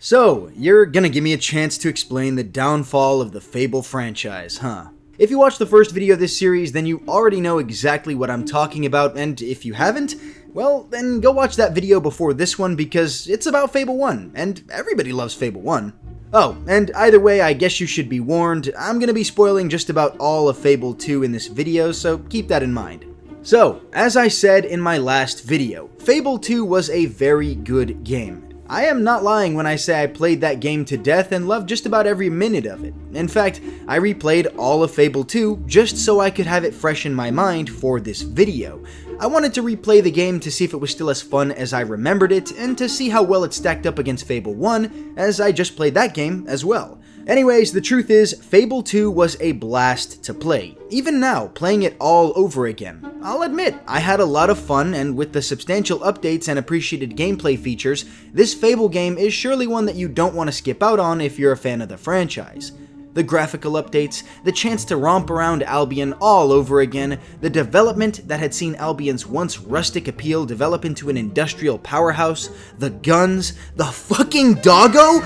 So, you're gonna give me a chance to explain the downfall of the Fable franchise, huh? If you watched the first video of this series, then you already know exactly what I'm talking about, and if you haven't, well, then go watch that video before this one because it's about Fable 1, and everybody loves Fable 1. Oh, and either way, I guess you should be warned, I'm gonna be spoiling just about all of Fable 2 in this video, so keep that in mind. So, as I said in my last video, Fable 2 was a very good game. I am not lying when I say I played that game to death and loved just about every minute of it. In fact, I replayed all of Fable 2 just so I could have it fresh in my mind for this video. I wanted to replay the game to see if it was still as fun as I remembered it, and to see how well it stacked up against Fable 1, as I just played that game as well. Anyways, the truth is, Fable 2 was a blast to play. Even now, playing it all over again. I'll admit, I had a lot of fun, and with the substantial updates and appreciated gameplay features, this Fable game is surely one that you don't want to skip out on if you're a fan of the franchise. The graphical updates, the chance to romp around Albion all over again, the development that had seen Albion's once rustic appeal develop into an industrial powerhouse, the guns, the fucking doggo?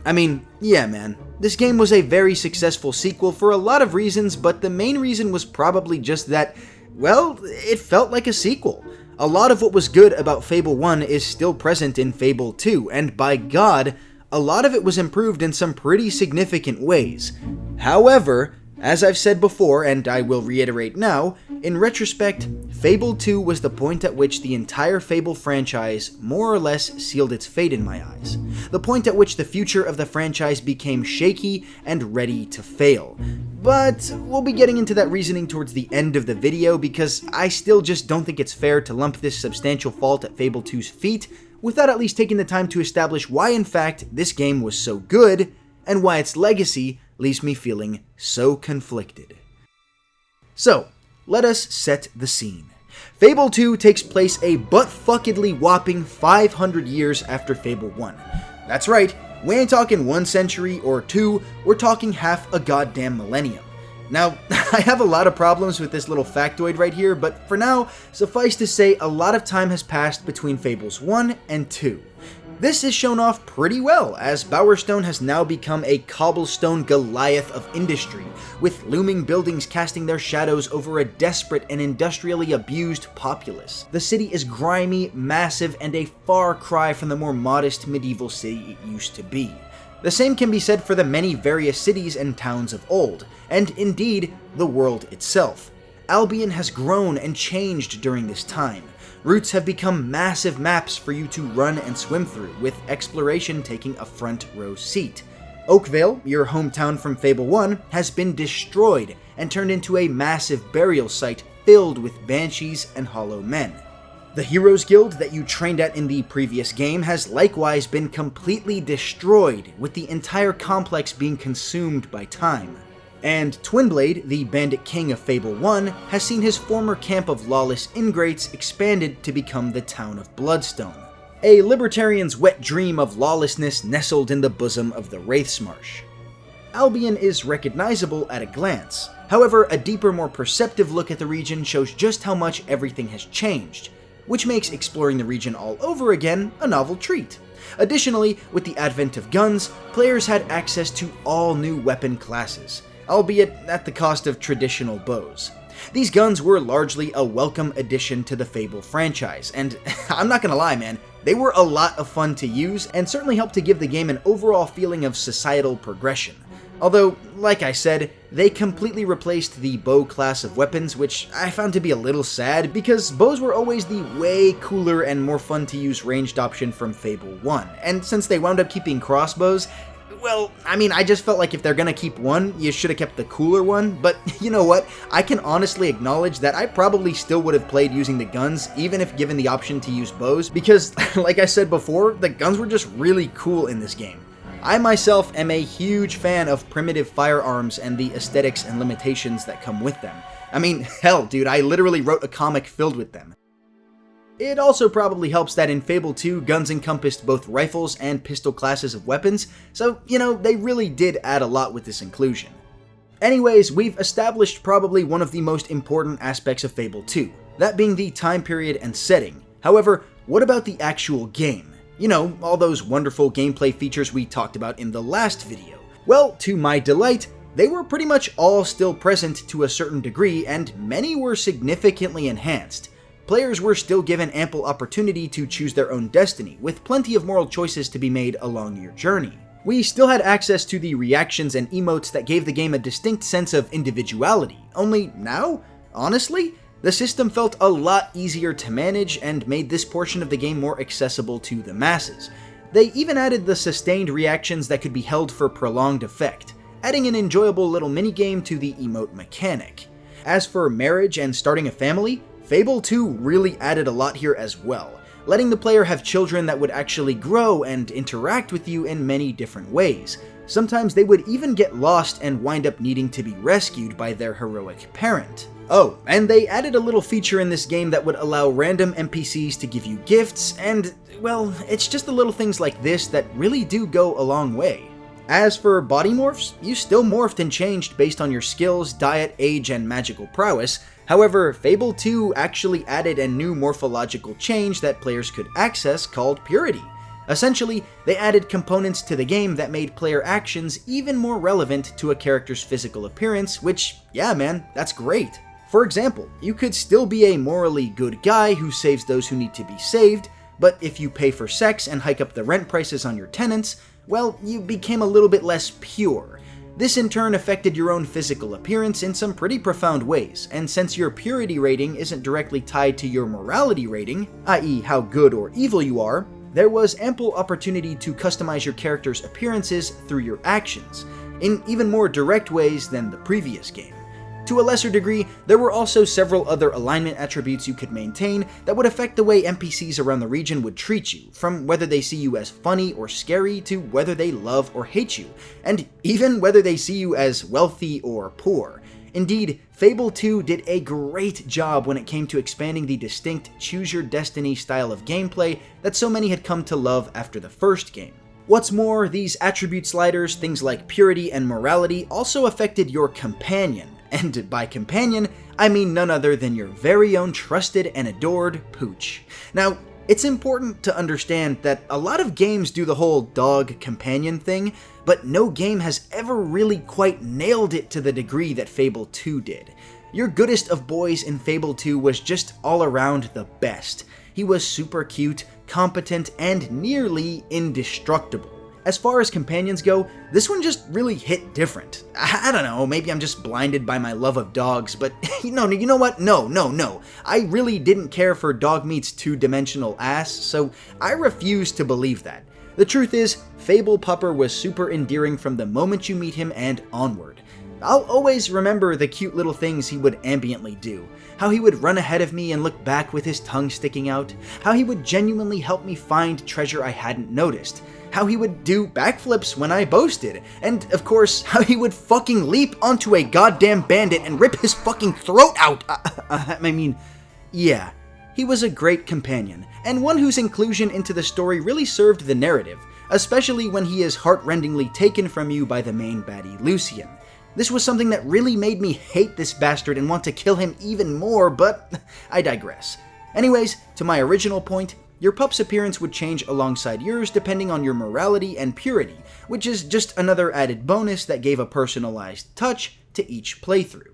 I mean, yeah man, this game was a very successful sequel for a lot of reasons, but the main reason was probably just that, well, it felt like a sequel. A lot of what was good about Fable 1 is still present in Fable 2, and by God, a lot of it was improved in some pretty significant ways. However, as I've said before, and I will reiterate now, in retrospect, Fable 2 was the point at which the entire Fable franchise more or less sealed its fate in my eyes. The point at which the future of the franchise became shaky and ready to fail. But we'll be getting into that reasoning towards the end of the video because I still just don't think it's fair to lump this substantial fault at Fable 2's feet without at least taking the time to establish why in fact this game was so good and why its legacy leaves me feeling so conflicted. So, let us set the scene. Fable 2 takes place a butt-fuckedly whopping 500 years after Fable 1. That's right, we ain't talking 1 century or 2, we're talking half a goddamn millennium. Now, I have a lot of problems with this little factoid right here, but for now, suffice to say a lot of time has passed between Fables 1 and 2. This is shown off pretty well, as Bowerstone has now become a cobblestone Goliath of industry, with looming buildings casting their shadows over a desperate and industrially abused populace. The city is grimy, massive, and a far cry from the more modest medieval city it used to be. The same can be said for the many various cities and towns of old, and indeed, the world itself. Albion has grown and changed during this time. Routes have become massive maps for you to run and swim through, with exploration taking a front row seat. Oakvale, your hometown from Fable 1, has been destroyed and turned into a massive burial site filled with banshees and hollow men. The Heroes Guild that you trained at in the previous game has likewise been completely destroyed, with the entire complex being consumed by time. And Twinblade, the bandit king of Fable 1, has seen his former camp of lawless ingrates expanded to become the town of Bloodstone, a libertarian's wet dream of lawlessness nestled in the bosom of the Wraithsmarsh. Albion is recognizable at a glance. However, a deeper, more perceptive look at the region shows just how much everything has changed, which makes exploring the region all over again a novel treat. Additionally, with the advent of guns, players had access to all new weapon classes, albeit at the cost of traditional bows. These guns were largely a welcome addition to the Fable franchise, and I'm not gonna lie man, they were a lot of fun to use and certainly helped to give the game an overall feeling of societal progression. Although, like I said, they completely replaced the bow class of weapons, which I found to be a little sad because bows were always the way cooler and more fun to use ranged option from Fable 1, and since they wound up keeping crossbows, well, I mean, I just felt like if they're gonna keep one, you should have kept the cooler one, but you know what? I can honestly acknowledge that I probably still would have played using the guns, even if given the option to use bows, because, like I said before, the guns were just really cool in this game. I myself am a huge fan of primitive firearms and the aesthetics and limitations that come with them. I mean, hell, dude, I literally wrote a comic filled with them. It also probably helps that in Fable 2, guns encompassed both rifles and pistol classes of weapons, so, you know, they really did add a lot with this inclusion. Anyways, we've established probably one of the most important aspects of Fable 2, that being the time period and setting. However, what about the actual game? You know, all those wonderful gameplay features we talked about in the last video. Well, to my delight, they were pretty much all still present to a certain degree, and many were significantly enhanced. Players were still given ample opportunity to choose their own destiny, with plenty of moral choices to be made along your journey. We still had access to the reactions and emotes that gave the game a distinct sense of individuality, only now, honestly, the system felt a lot easier to manage and made this portion of the game more accessible to the masses. They even added the sustained reactions that could be held for prolonged effect, adding an enjoyable little minigame to the emote mechanic. As for marriage and starting a family, Fable 2 really added a lot here as well, letting the player have children that would actually grow and interact with you in many different ways. Sometimes they would even get lost and wind up needing to be rescued by their heroic parent. Oh, and they added a little feature in this game that would allow random NPCs to give you gifts, and, well, it's just the little things like this that really do go a long way. As for body morphs, you still morphed and changed based on your skills, diet, age, and magical prowess. However, Fable 2 actually added a new morphological change that players could access called Purity. Essentially, they added components to the game that made player actions even more relevant to a character's physical appearance, which, yeah man, that's great. For example, you could still be a morally good guy who saves those who need to be saved, but if you pay for sex and hike up the rent prices on your tenants, well, you became a little bit less pure. This in turn affected your own physical appearance in some pretty profound ways, and since your purity rating isn't directly tied to your morality rating, i.e. how good or evil you are, there was ample opportunity to customize your character's appearances through your actions, in even more direct ways than the previous game. To a lesser degree, there were also several other alignment attributes you could maintain that would affect the way NPCs around the region would treat you, from whether they see you as funny or scary to whether they love or hate you, and even whether they see you as wealthy or poor. Indeed, Fable 2 did a great job when it came to expanding the distinct choose-your-destiny style of gameplay that so many had come to love after the first game. What's more, these attribute sliders, things like purity and morality, also affected your companion. And by companion, I mean none other than your very own trusted and adored Pooch. Now, it's important to understand that a lot of games do the whole dog companion thing, but no game has ever really quite nailed it to the degree that Fable 2 did. Your goodest of boys in Fable 2 was just all around the best. He was super cute, competent, and nearly indestructible. As far as companions go, this one just really hit different. I don't know, maybe I'm just blinded by my love of dogs, but you know what? No. I really didn't care for Dogmeat's two-dimensional ass, so I refuse to believe that. The truth is, Fable Pupper was super endearing from the moment you meet him and onward. I'll always remember the cute little things he would ambiently do. How he would run ahead of me and look back with his tongue sticking out. How he would genuinely help me find treasure I hadn't noticed. How he would do backflips when I boasted. And, of course, how he would fucking leap onto a goddamn bandit and rip his fucking throat out. Yeah. He was a great companion, and one whose inclusion into the story really served the narrative, especially when he is heart-rendingly taken from you by the main baddie, Lucien. This was something that really made me hate this bastard and want to kill him even more, but I digress. Anyways, to my original point, your pup's appearance would change alongside yours depending on your morality and purity, which is just another added bonus that gave a personalized touch to each playthrough.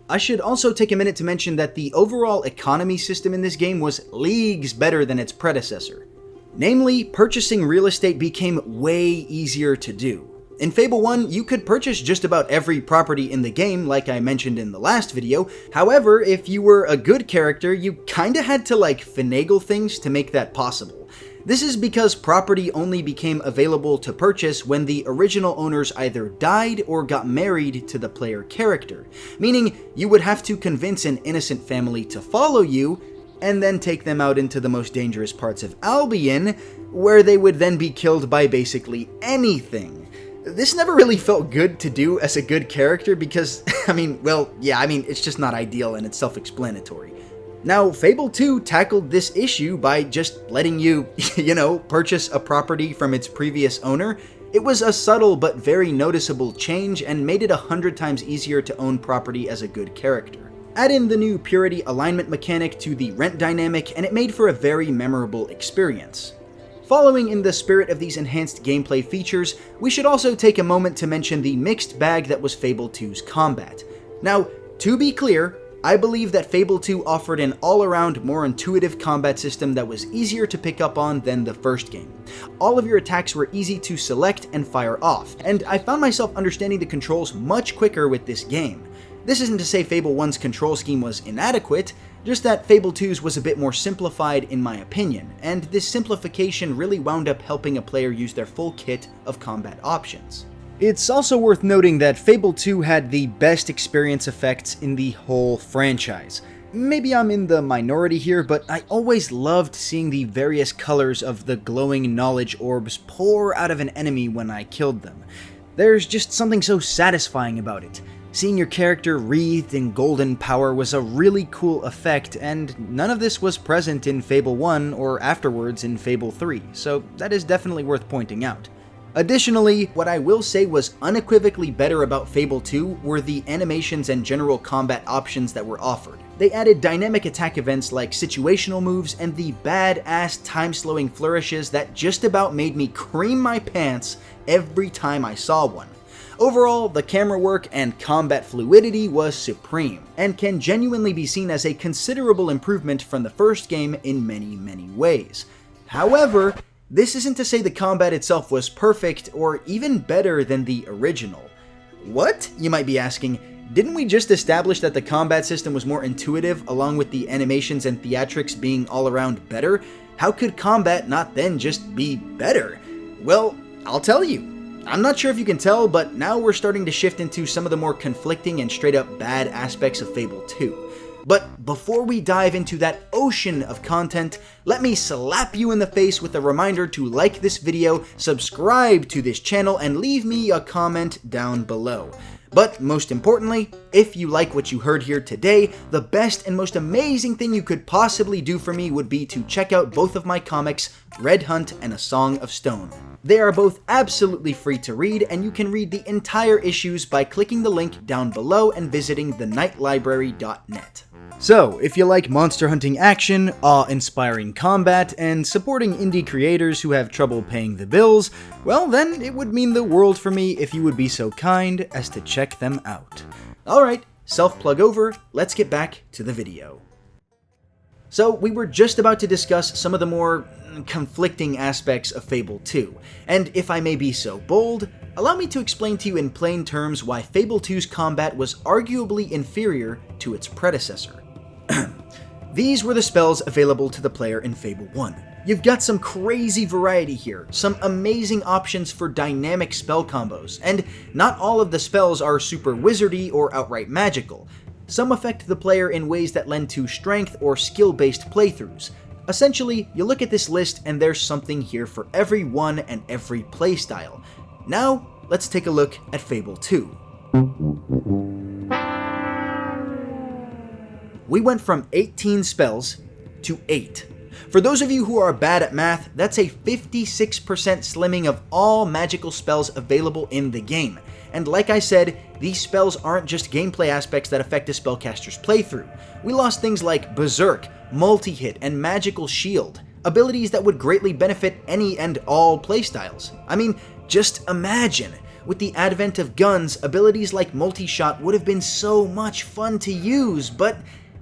I should also take a minute to mention that the overall economy system in this game was leagues better than its predecessor. Namely, purchasing real estate became way easier to do. In Fable 1, you could purchase just about every property in the game, like I mentioned in the last video. However, if you were a good character, you kinda had to finagle things to make that possible. This is because property only became available to purchase when the original owners either died or got married to the player character, meaning you would have to convince an innocent family to follow you, and then take them out into the most dangerous parts of Albion, where they would then be killed by basically anything. This never really felt good to do as a good character because, it's just not ideal and it's self-explanatory. Now, Fable 2 tackled this issue by just letting you, purchase a property from its previous owner. It was a subtle but very noticeable change and made it 100 times easier to own property as a good character. Add in the new purity alignment mechanic to the rent dynamic and it made for a very memorable experience. Following in the spirit of these enhanced gameplay features, we should also take a moment to mention the mixed bag that was Fable 2's combat. Now, to be clear, I believe that Fable 2 offered an all-around, more intuitive combat system that was easier to pick up on than the first game. All of your attacks were easy to select and fire off, and I found myself understanding the controls much quicker with this game. This isn't to say Fable 1's control scheme was inadequate, just that Fable 2's was a bit more simplified in my opinion, and this simplification really wound up helping a player use their full kit of combat options. It's also worth noting that Fable 2 had the best experience effects in the whole franchise. Maybe I'm in the minority here, but I always loved seeing the various colors of the glowing knowledge orbs pour out of an enemy when I killed them. There's just something so satisfying about it. Seeing your character wreathed in golden power was a really cool effect, and none of this was present in Fable 1 or afterwards in Fable 3, so that is definitely worth pointing out. Additionally, what I will say was unequivocally better about Fable 2 were the animations and general combat options that were offered. They added dynamic attack events like situational moves and the badass time-slowing flourishes that just about made me cream my pants every time I saw one. Overall, the camera work and combat fluidity was supreme, and can genuinely be seen as a considerable improvement from the first game in many ways. However, this isn't to say the combat itself was perfect or even better than the original. What? You might be asking. Didn't we just establish that the combat system was more intuitive along with the animations and theatrics being all around better? How could combat not then just be better? Well, I'll tell you. I'm not sure if you can tell, but now we're starting to shift into some of the more conflicting and straight up bad aspects of Fable 2. But before we dive into that ocean of content, let me slap you in the face with a reminder to like this video, subscribe to this channel, and leave me a comment down below. But most importantly, if you like what you heard here today, the best and most amazing thing you could possibly do for me would be to check out both of my comics, Red Hunt and A Song of Stone. They are both absolutely free to read, and you can read the entire issues by clicking the link down below and visiting thenightlibrary.net. So, if you like monster hunting action, awe-inspiring combat, and supporting indie creators who have trouble paying the bills, well then it would mean the world for me if you would be so kind as to check them out. Alright, self-plug over, let's get back to the video. So, we were just about to discuss some of the more conflicting aspects of Fable 2, and if I may be so bold, allow me to explain to you in plain terms why Fable 2's combat was arguably inferior to its predecessor. These were the spells available to the player in Fable 1. You've got some crazy variety here, some amazing options for dynamic spell combos, and not all of the spells are super wizardy or outright magical. Some affect the player in ways that lend to strength or skill-based playthroughs. Essentially, you look at this list and there's something here for everyone and every playstyle. Now, let's take a look at Fable 2. We went from 18 spells to 8. For those of you who are bad at math, that's a 56% slimming of all magical spells available in the game. And like I said, these spells aren't just gameplay aspects that affect a spellcaster's playthrough. We lost things like Berserk, Multi-Hit, and Magical Shield, abilities that would greatly benefit any and all playstyles. I mean, just imagine, with the advent of guns, abilities like Multi-Shot would have been so much fun to use, but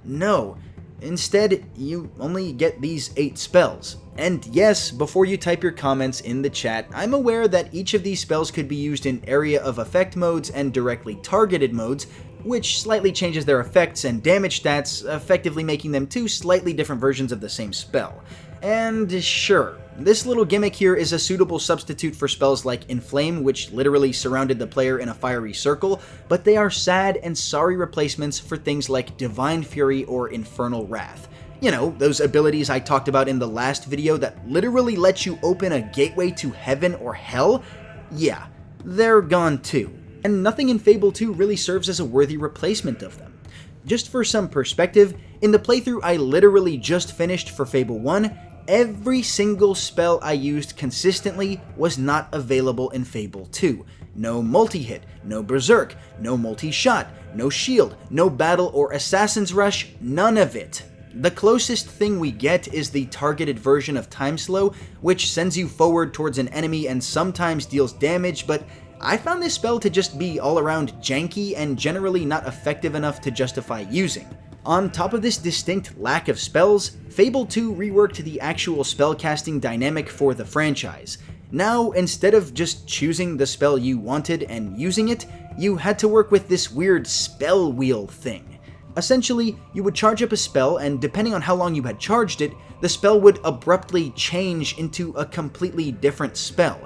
no. Instead, you only get these 8 spells. And yes, before you type your comments in the chat, I'm aware that each of these spells could be used in area of effect modes and directly targeted modes, which slightly changes their effects and damage stats, effectively making them 2 slightly different versions of the same spell. And sure, this little gimmick here is a suitable substitute for spells like Inflame, which literally surrounded the player in a fiery circle, but they are sad and sorry replacements for things like Divine Fury or Infernal Wrath. You know, those abilities I talked about in the last video that literally let you open a gateway to heaven or hell? Yeah, they're gone too. And nothing in Fable 2 really serves as a worthy replacement of them. Just for some perspective, in the playthrough I literally just finished for Fable 1, every single spell I used consistently was not available in Fable 2. No multi-hit, no berserk, no multi-shot, no shield, no battle or assassin's rush, none of it. The closest thing we get is the targeted version of Time Slow, which sends you forward towards an enemy and sometimes deals damage, but I found this spell to just be all around janky and generally not effective enough to justify using. On top of this distinct lack of spells, Fable 2 reworked the actual spellcasting dynamic for the franchise. Now, instead of just choosing the spell you wanted and using it, you had to work with this weird spell wheel thing. Essentially, you would charge up a spell, and depending on how long you had charged it, the spell would abruptly change into a completely different spell.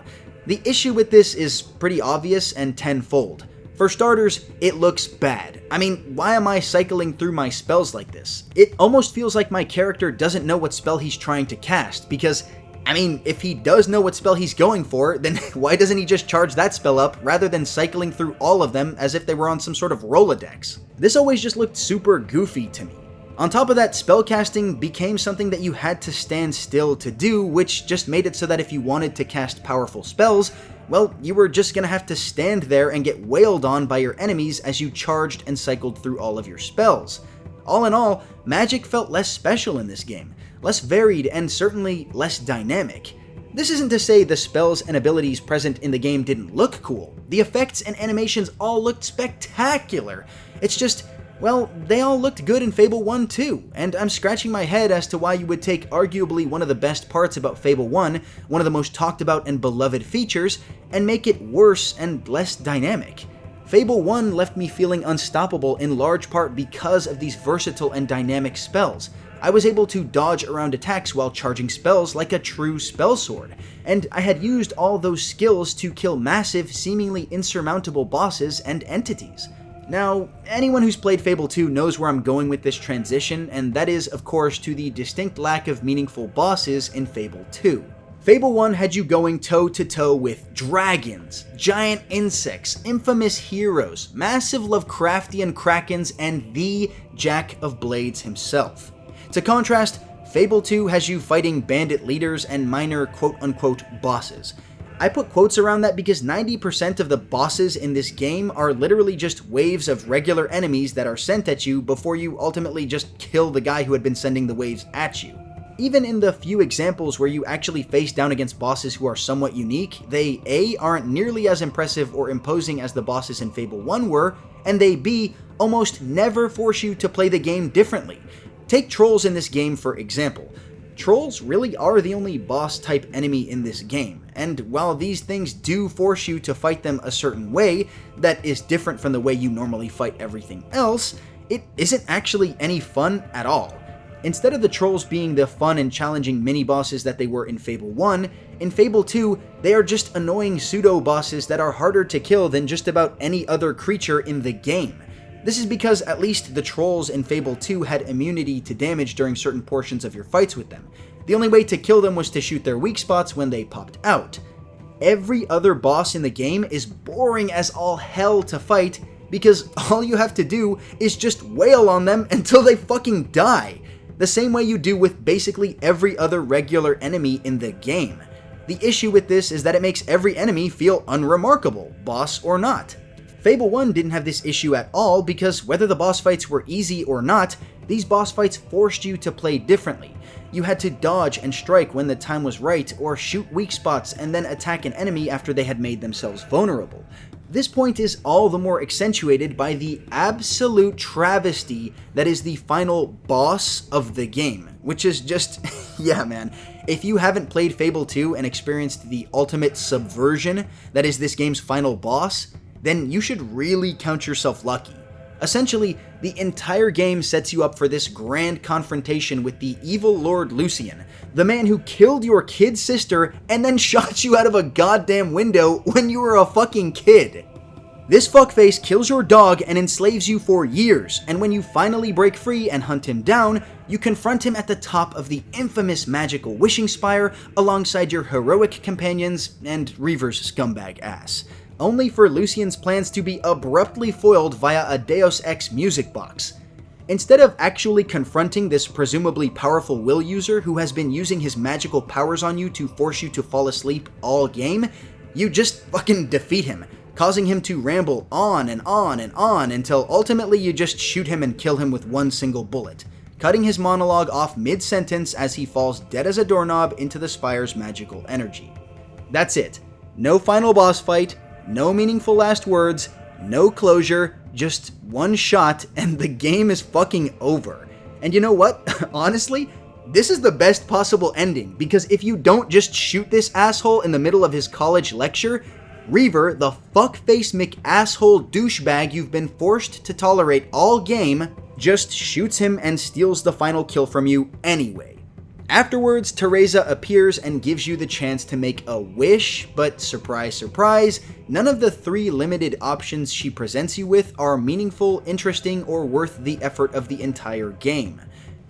The issue with this is pretty obvious and tenfold. For starters, it looks bad. I mean, why am I cycling through my spells like this? It almost feels like my character doesn't know what spell he's trying to cast, because, I mean, if he does know what spell he's going for, then why doesn't he just charge that spell up rather than cycling through all of them as if they were on some sort of Rolodex? This always just looked super goofy to me. On top of that, spellcasting became something that you had to stand still to do, which just made it so that if you wanted to cast powerful spells, well, you were just gonna have to stand there and get wailed on by your enemies as you charged and cycled through all of your spells. All in all, magic felt less special in this game, less varied, and certainly less dynamic. This isn't to say the spells and abilities present in the game didn't look cool. The effects and animations all looked spectacular. It's just, well, they all looked good in Fable 1 too, and I'm scratching my head as to why you would take arguably one of the best parts about Fable 1, one of the most talked about and beloved features, and make it worse and less dynamic. Fable 1 left me feeling unstoppable in large part because of these versatile and dynamic spells. I was able to dodge around attacks while charging spells like a true spellsword, and I had used all those skills to kill massive, seemingly insurmountable bosses and entities. Now, anyone who's played Fable 2 knows where I'm going with this transition, and that is, of course, to the distinct lack of meaningful bosses in Fable 2. Fable 1 had you going toe-to-toe with dragons, giant insects, infamous heroes, massive Lovecraftian krakens, and the Jack of Blades himself. To contrast, Fable 2 has you fighting bandit leaders and minor quote-unquote bosses. I put quotes around that because 90% of the bosses in this game are literally just waves of regular enemies that are sent at you before you ultimately just kill the guy who had been sending the waves at you. Even in the few examples where you actually face down against bosses who are somewhat unique, they A, aren't nearly as impressive or imposing as the bosses in Fable 1 were, and they B, almost never force you to play the game differently. Take trolls in this game for example. Trolls really are the only boss-type enemy in this game, and while these things do force you to fight them a certain way that is different from the way you normally fight everything else, it isn't actually any fun at all. Instead of the trolls being the fun and challenging mini-bosses that they were in Fable 1, in Fable 2, they are just annoying pseudo-bosses that are harder to kill than just about any other creature in the game. This is because at least the trolls in Fable 2 had immunity to damage during certain portions of your fights with them. The only way to kill them was to shoot their weak spots when they popped out. Every other boss in the game is boring as all hell to fight because all you have to do is just wail on them until they fucking die. The same way you do with basically every other regular enemy in the game. The issue with this is that it makes every enemy feel unremarkable, boss or not. Fable 1 didn't have this issue at all because whether the boss fights were easy or not, these boss fights forced you to play differently. You had to dodge and strike when the time was right, or shoot weak spots and then attack an enemy after they had made themselves vulnerable. This point is all the more accentuated by the absolute travesty that is the final boss of the game, which is just, yeah man, if you haven't played Fable 2 and experienced the ultimate subversion that is this game's final boss, then you should really count yourself lucky. Essentially, the entire game sets you up for this grand confrontation with the evil Lord Lucian, the man who killed your kid sister and then shot you out of a goddamn window when you were a fucking kid. This fuckface kills your dog and enslaves you for years, and when you finally break free and hunt him down, you confront him at the top of the infamous magical wishing spire alongside your heroic companions and Reaver's scumbag ass. Only for Lucian's plans to be abruptly foiled via a Deus Ex music box. Instead of actually confronting this presumably powerful will user who has been using his magical powers on you to force you to fall asleep all game, you just fucking defeat him, causing him to ramble on and on and on until ultimately you just shoot him and kill him with one single bullet. cutting his monologue off mid-sentence as he falls dead as a doorknob into the spire's magical energy. That's it. No final boss fight, no meaningful last words, no closure, just one shot and the game is fucking over. And you know what? Honestly, this is the best possible ending, because if you don't just shoot this asshole in the middle of his college lecture, Reaver, the fuckface McAsshole douchebag you've been forced to tolerate all game, just shoots him and steals the final kill from you anyway. Afterwards, Teresa appears and gives you the chance to make a wish, but surprise, surprise, none of the 3 limited options she presents you with are meaningful, interesting, or worth the effort of the entire game.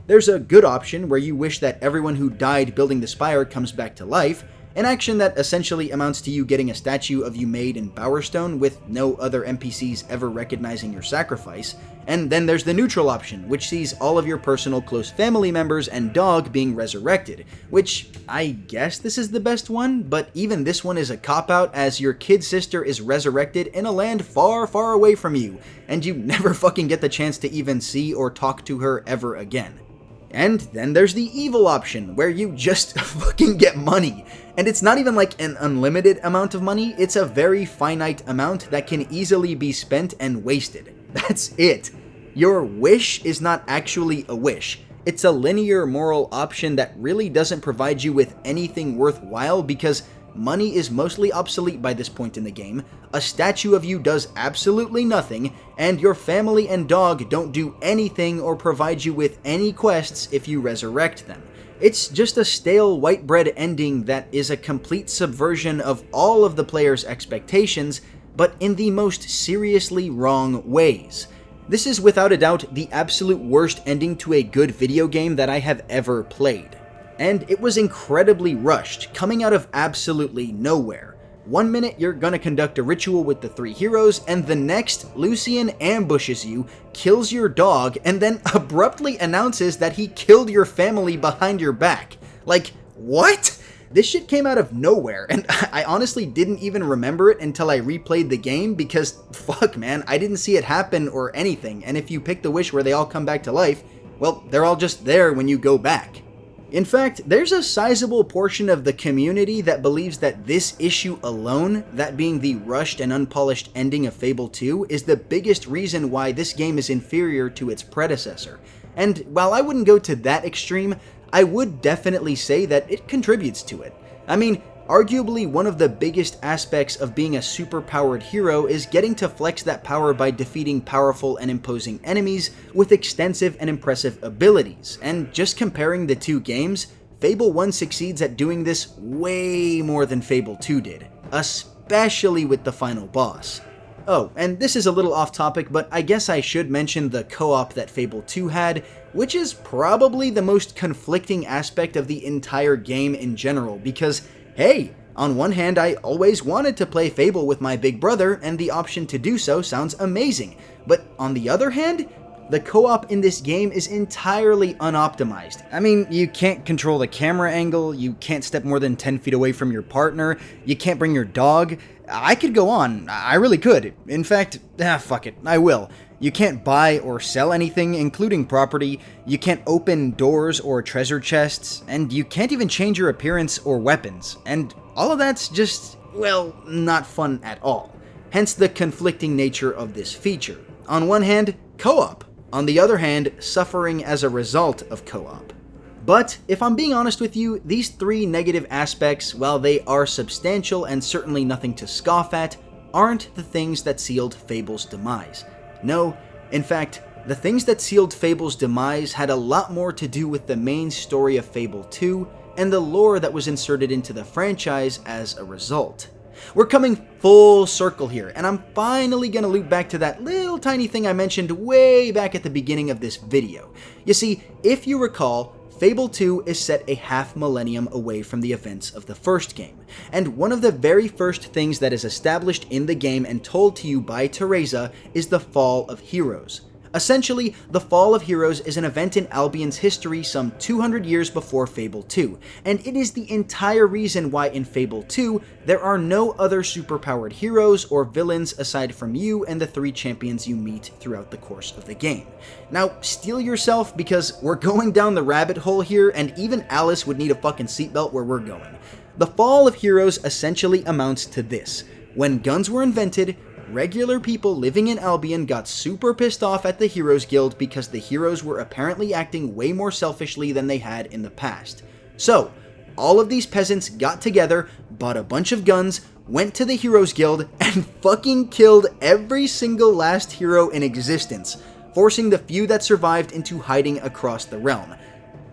There's a good option where you wish that everyone who died building the spire comes back to life, an action that essentially amounts to you getting a statue of you made in Bowerstone with no other NPCs ever recognizing your sacrifice. And then there's the neutral option, which sees all of your personal close family members and dog being resurrected, which I guess this is the best one, but even this one is a cop-out as your kid sister is resurrected in a land far, far away from you, and you never fucking get the chance to even see or talk to her ever again. And then there's the evil option, where you just fucking get money. And it's not even like an unlimited amount of money, it's a very finite amount that can easily be spent and wasted. That's it. Your wish is not actually a wish. It's a linear moral option that really doesn't provide you with anything worthwhile because money is mostly obsolete by this point in the game, a statue of you does absolutely nothing, and your family and dog don't do anything or provide you with any quests if you resurrect them. It's just a stale white bread ending that is a complete subversion of all of the player's expectations, but in the most seriously wrong ways. This is without a doubt the absolute worst ending to a good video game that I have ever played. And it was incredibly rushed, coming out of absolutely nowhere. One minute you're gonna conduct a ritual with the 3 heroes, and the next, Lucian ambushes you, kills your dog, and then abruptly announces that he killed your family behind your back. Like, what? This shit came out of nowhere, and I honestly didn't even remember it until I replayed the game because, fuck man, I didn't see it happen or anything, and if you pick the wish where they all come back to life, well, they're all just there when you go back. In fact, there's a sizable portion of the community that believes that this issue alone, that being the rushed and unpolished ending of Fable 2, is the biggest reason why this game is inferior to its predecessor. And while I wouldn't go to that extreme, I would definitely say that it contributes to it. I mean, arguably one of the biggest aspects of being a super-powered hero is getting to flex that power by defeating powerful and imposing enemies with extensive and impressive abilities, and just comparing the 2 games, Fable 1 succeeds at doing this way more than Fable 2 did, especially with the final boss. Oh, and this is a little off topic, but I guess I should mention the co-op that Fable 2 had, which is probably the most conflicting aspect of the entire game in general, because hey, on one hand, I always wanted to play Fable with my big brother, and the option to do so sounds amazing. But on the other hand, the co-op in this game is entirely unoptimized. I mean, you can't control the camera angle, you can't step more than 10 feet away from your partner, you can't bring your dog. I could go on, I really could. In fact, fuck it, I will. You can't buy or sell anything, including property, you can't open doors or treasure chests, and you can't even change your appearance or weapons. And all of that's just, well, not fun at all. Hence the conflicting nature of this feature. On one hand, co-op. On the other hand, suffering as a result of co-op. But, if I'm being honest with you, these 3 negative aspects, while they are substantial and certainly nothing to scoff at, aren't the things that sealed Fable's demise. No, in fact, the things that sealed Fable's demise had a lot more to do with the main story of Fable 2 and the lore that was inserted into the franchise as a result. We're coming full circle here, and I'm finally gonna loop back to that little tiny thing I mentioned way back at the beginning of this video. You see, if you recall, Fable 2 is set a half millennium away from the events of the first game, and one of the very first things that is established in the game and told to you by Teresa is the fall of heroes. Essentially, the Fall of Heroes is an event in Albion's history some 200 years before Fable 2, and it is the entire reason why in Fable 2 there are no other superpowered heroes or villains aside from you and the 3 champions you meet throughout the course of the game. Now, steel yourself because we're going down the rabbit hole here, and even Alice would need a fucking seatbelt where we're going. The Fall of Heroes essentially amounts to this. When guns were invented, regular people living in Albion got super pissed off at the Heroes Guild because the heroes were apparently acting way more selfishly than they had in the past. So, all of these peasants got together, bought a bunch of guns, went to the Heroes Guild, and fucking killed every single last hero in existence, forcing the few that survived into hiding across the realm.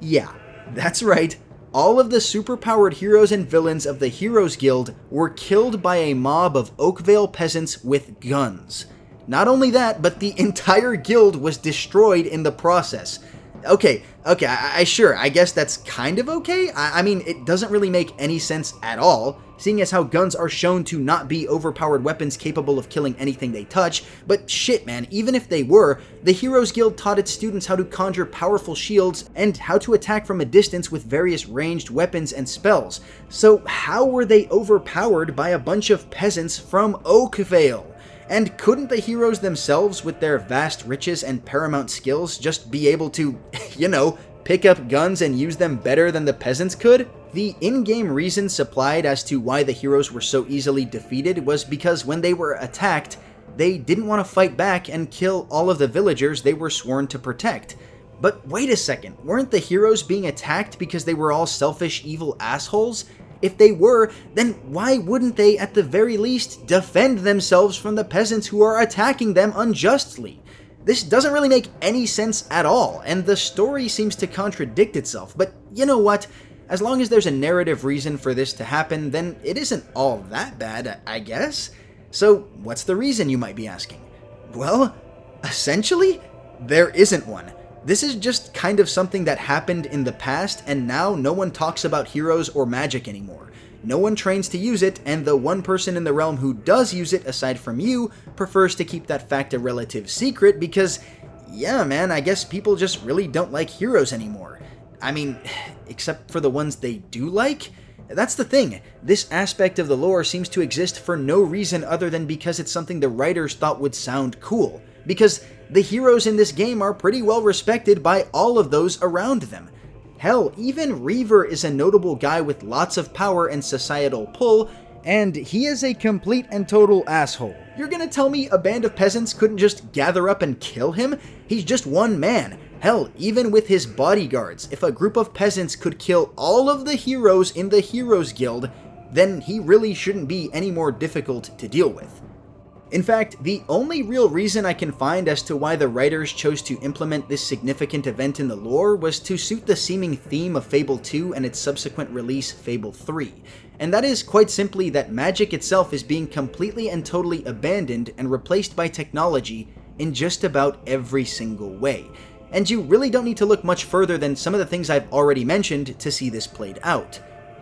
Yeah, that's right. All of the superpowered heroes and villains of the Heroes Guild were killed by a mob of Oakvale peasants with guns. Not only that, but the entire guild was destroyed in the process. Okay, I guess that's kind of okay. I mean, it doesn't really make any sense at all, seeing as how guns are shown to not be overpowered weapons capable of killing anything they touch, but shit man, even if they were, the Heroes Guild taught its students how to conjure powerful shields and how to attack from a distance with various ranged weapons and spells. So how were they overpowered by a bunch of peasants from Oakvale? And couldn't the heroes themselves, with their vast riches and paramount skills, just be able to, pick up guns and use them better than the peasants could? The in-game reason supplied as to why the heroes were so easily defeated was because when they were attacked, they didn't want to fight back and kill all of the villagers they were sworn to protect. But wait a second, weren't the heroes being attacked because they were all selfish, evil assholes? If they were, then why wouldn't they at the very least defend themselves from the peasants who are attacking them unjustly? This doesn't really make any sense at all, and the story seems to contradict itself, but you know what? As long as there's a narrative reason for this to happen, then it isn't all that bad, I guess? So what's the reason, you might be asking? Well, essentially, there isn't one. This is just kind of something that happened in the past, and now no one talks about heroes or magic anymore. No one trains to use it, and the one person in the realm who does use it, aside from you, prefers to keep that fact a relative secret because, yeah man, I guess people just really don't like heroes anymore. I mean, except for the ones they do like? That's the thing. This aspect of the lore seems to exist for no reason other than because it's something the writers thought would sound cool. Because the heroes in this game are pretty well respected by all of those around them. Hell, even Reaver is a notable guy with lots of power and societal pull, and he is a complete and total asshole. You're gonna tell me a band of peasants couldn't just gather up and kill him? He's just one man. Hell, even with his bodyguards, if a group of peasants could kill all of the heroes in the Heroes Guild, then he really shouldn't be any more difficult to deal with. In fact, the only real reason I can find as to why the writers chose to implement this significant event in the lore was to suit the seeming theme of Fable 2 and its subsequent release, Fable 3. And that is quite simply that magic itself is being completely and totally abandoned and replaced by technology in just about every single way. And you really don't need to look much further than some of the things I've already mentioned to see this played out.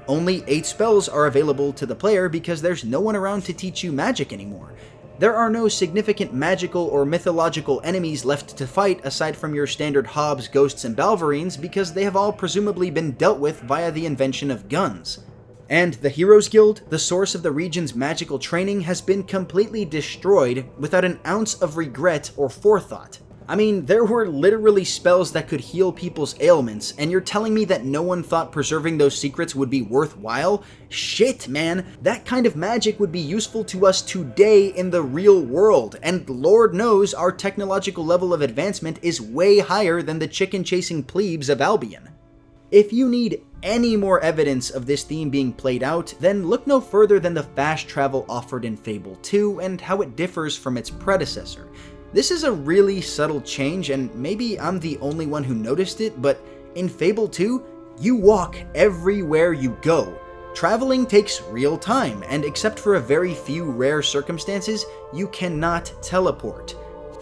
Only 8 spells are available to the player because there's no one around to teach you magic anymore. There are no significant magical or mythological enemies left to fight aside from your standard Hobbs, Ghosts, and Balverines because they have all presumably been dealt with via the invention of guns. And the Heroes Guild, the source of the region's magical training, has been completely destroyed without an ounce of regret or forethought. I mean, there were literally spells that could heal people's ailments, and you're telling me that no one thought preserving those secrets would be worthwhile? Shit, man, that kind of magic would be useful to us today in the real world, and Lord knows our technological level of advancement is way higher than the chicken-chasing plebes of Albion. If you need any more evidence of this theme being played out, then look no further than the fast travel offered in Fable 2 and how it differs from its predecessor. This is a really subtle change, and maybe I'm the only one who noticed it, but in Fable 2, you walk everywhere you go. Traveling takes real time, and except for a very few rare circumstances, you cannot teleport.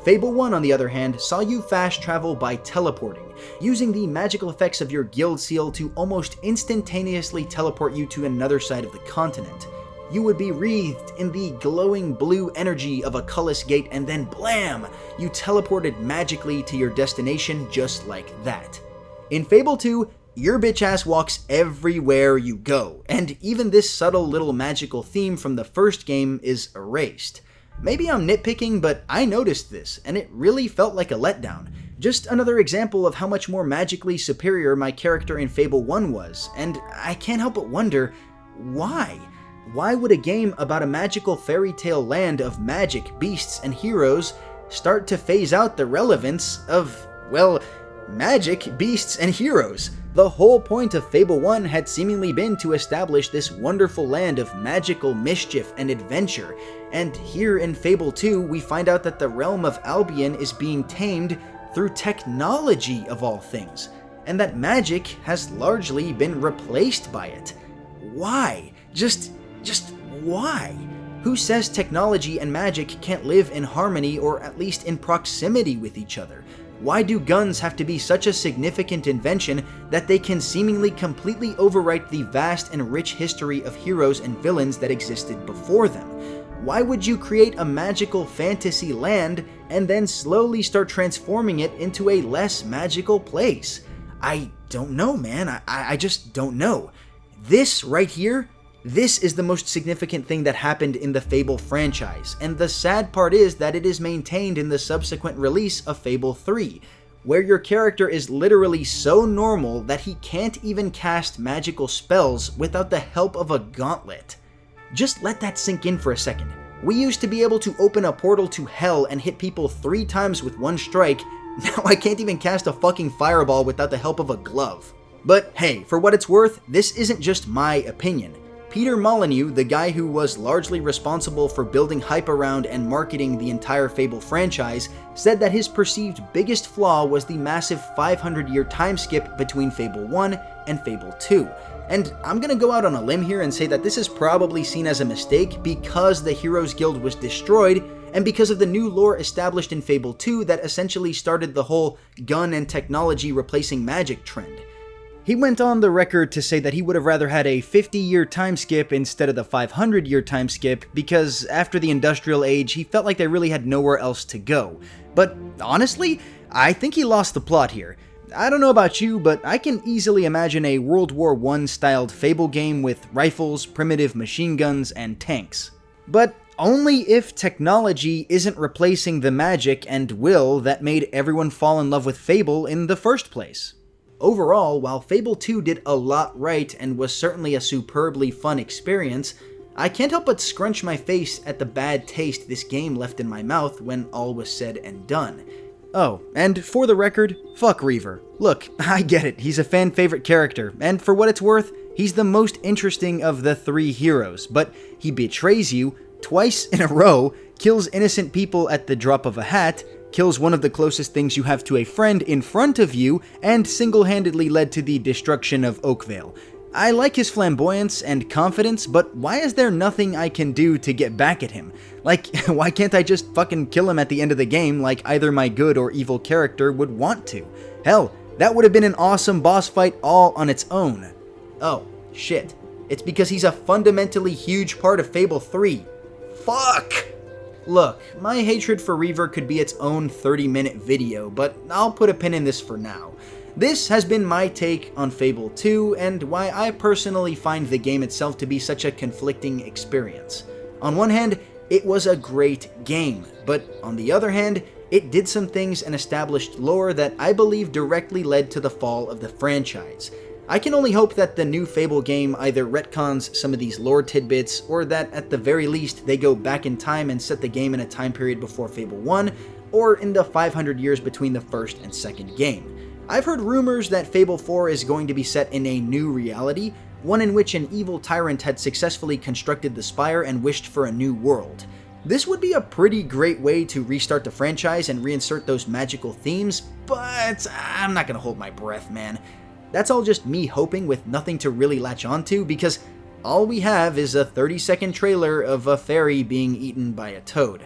Fable 1, on the other hand, saw you fast travel by teleporting, using the magical effects of your guild seal to almost instantaneously teleport you to another side of the continent. you would be wreathed in the glowing blue energy of a Cullis gate, and then blam! You teleported magically to your destination just like that. In Fable 2, your bitch ass walks everywhere you go, and even this subtle little magical theme from the first game is erased. Maybe I'm nitpicking, but I noticed this, and it really felt like a letdown. Just another example of how much more magically superior my character in Fable 1 was, and I can't help but wonder, why? Why would a game about a magical fairy tale land of magic, beasts, and heroes start to phase out the relevance of, well, magic, beasts, and heroes? The whole point of Fable 1 had seemingly been to establish this wonderful land of magical mischief and adventure, and here in Fable 2 we find out that the realm of Albion is being tamed through technology of all things, and that magic has largely been replaced by it. Why? Just why? Who says technology and magic can't live in harmony or at least in proximity with each other? Why do guns have to be such a significant invention that they can seemingly completely overwrite the vast and rich history of heroes and villains that existed before them? Why would you create a magical fantasy land and then slowly start transforming it into a less magical place? I don't know, man. I just don't know. This right here, this is the most significant thing that happened in the Fable franchise, and the sad part is that it is maintained in the subsequent release of Fable 3, where your character is literally so normal that he can't even cast magical spells without the help of a gauntlet. Just let that sink in for a second. We used to be able to open a portal to hell and hit people 3 times with one strike. Now I can't even cast a fucking fireball without the help of a glove. But hey, for what it's worth, this isn't just my opinion. Peter Molyneux, the guy who was largely responsible for building hype around and marketing the entire Fable franchise, said that his perceived biggest flaw was the massive 500-year time skip between Fable 1 and Fable 2. And I'm gonna go out on a limb here and say that this is probably seen as a mistake because the Heroes Guild was destroyed and because of the new lore established in Fable 2 that essentially started the whole gun and technology replacing magic trend. He went on the record to say that he would have rather had a 50-year time skip instead of the 500-year time skip because after the Industrial Age, he felt like they really had nowhere else to go. But honestly, I think he lost the plot here. I don't know about you, but I can easily imagine a World War I styled Fable game with rifles, primitive machine guns, and tanks. But only if technology isn't replacing the magic and will that made everyone fall in love with Fable in the first place. Overall, while Fable 2 did a lot right and was certainly a superbly fun experience, I can't help but scrunch my face at the bad taste this game left in my mouth when all was said and done. Oh, and for the record, fuck Reaver. Look, I get it, he's a fan-favorite character, and for what it's worth, he's the most interesting of the 3 heroes, but he betrays you twice in a row, kills innocent people at the drop of a hat, kills one of the closest things you have to a friend in front of you, and single-handedly led to the destruction of Oakvale. I like his flamboyance and confidence, but why is there nothing I can do to get back at him? Like, why can't I just fucking kill him at the end of the game like either my good or evil character would want to? Hell, that would have been an awesome boss fight all on its own. Oh, shit. It's because he's a fundamentally huge part of Fable 3. Fuck! Look, my hatred for Reaver could be its own 30-minute video, but I'll put a pin in this for now. This has been my take on Fable 2, and why I personally find the game itself to be such a conflicting experience. On one hand, it was a great game, but on the other hand, it did some things and established lore that I believe directly led to the fall of the franchise. I can only hope that the new Fable game either retcons some of these lore tidbits, or that at the very least they go back in time and set the game in a time period before Fable 1, or in the 500 years between the first and second game. I've heard rumors that Fable 4 is going to be set in a new reality, one in which an evil tyrant had successfully constructed the Spire and wished for a new world. This would be a pretty great way to restart the franchise and reinsert those magical themes, but I'm not gonna hold my breath, man. That's all just me hoping with nothing to really latch onto, because all we have is a 30-second trailer of a fairy being eaten by a toad.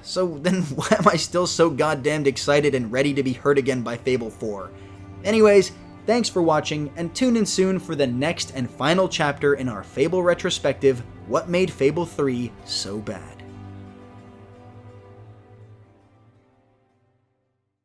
So then why am I still so goddamned excited and ready to be hurt again by Fable 4? Anyways, Thanks for watching, and tune in soon for the next and final chapter in our Fable retrospective, What Made Fable 3 So Bad.